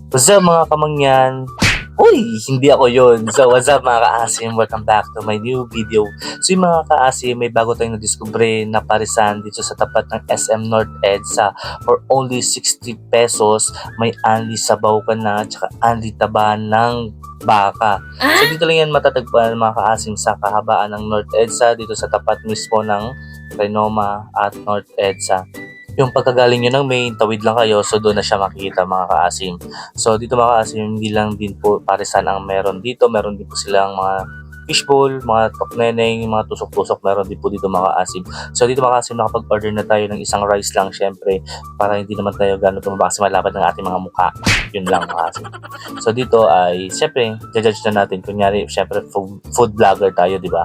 What's up mga kamangyan? Uy, hindi ako yun. So what's up mga kaasim? Welcome back to my new video. So yung mga kaasim, may bago tayong nadiskubre na parisan dito sa tapat ng SM North EDSA. For only 60 pesos, may anli sabaw ka na tsaka anli taba ng baka. So dito lang yan matatagpuan mga kaasim sa kahabaan ng North EDSA dito sa tapat mismo ng Renoma at North EDSA. Yung pagkagaling nyo ng main, tawid lang kayo, so doon na siya makikita mga kaasim. So dito mga kaasim, hindi lang din po parisan ang meron dito, meron din po silang mga fishbowl, mga tokneneng, mga tusok-tusok, meron din po dito mga kaasim. So dito mga kaasim, nakapag-order na tayo ng isang rice lang syempre, para hindi naman tayo gano'n tumaba kasi malapad ng ating mga mukha. Yun lang mga kaasim. So dito ay, syempre, judge na natin. Kunyari, syempre, food vlogger tayo, di ba?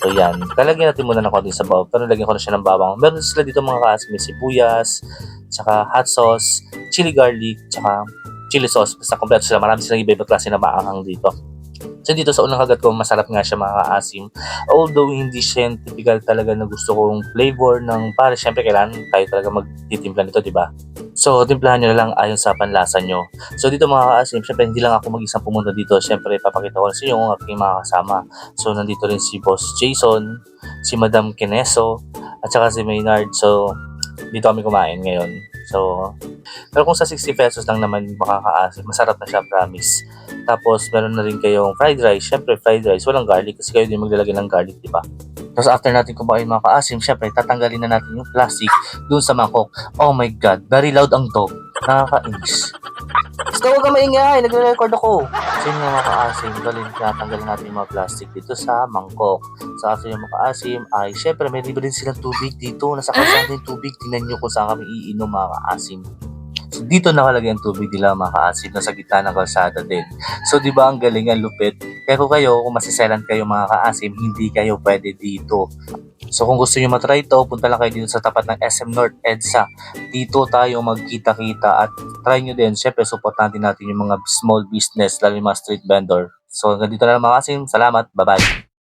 So yan, kalagyan natin muna ng konti sabaw, pero lagyan ko na siya ng bawang. Meron sila dito mga kaasim, may sibuyas, tsaka hot sauce, chili garlic, tsaka chili sauce. Basta kompleto sila, marami silang iba-ibang klase na maanghang dito. So dito sa unang kagat ko, masarap nga siya mga kaasim. Although hindi siya yung typical talaga na gusto kong flavor ng para syempre kailangan tayo talaga magtitimpla nito, di ba? So, timplahan nyo na lang ayon sa panlasa nyo. So, dito mga kaasim, syempre hindi lang ako mag-isang pumunta dito. Syempre, papakita ko sa inyo ang aking mga kasama. So, nandito rin si Boss Jason, si Madam Kineso, at saka si Maynard. So, dito kami kumain ngayon. So, pero kung sa 60 pesos lang naman makakaasim, masarap na siya, promise. Tapos, meron na rin kayong fried rice. Syempre, fried rice, walang garlic kasi kayo din maglalagay ng garlic, di ba? Tapos after natin kumain mga kaasim, syempre tatanggalin na natin yung plastic dun sa mangkok. Oh my God, very loud ang dog. Nakakainis. Basta huwag ka maingay, nagre-record ako. So yung mga kaasim, tinatanggalin natin yung mga plastic dito sa mangkok. So after yung mga kaasim, ay syempre may libre din silang tubig dito. Nasa kalsada yung tubig. Tingnan nyo kung saan kami iinom mga kaasim. So, dito nakalagay ang tubig nila mga kaasim, nasa gitna ng kalsada din. So, di ba ang galing, ang lupit? Kaya kung masiselan kayo mga kaasim, hindi kayo pwede dito. So, kung gusto nyo matry ito, punta lang kayo dito sa tapat ng SM North EDSA. Dito tayo magkita-kita at try nyo din. Siyempre, supportan natin yung mga small business, lalo yung mga street vendor. So, hanggang dito na lang mga kaasim. Salamat. Bye-bye.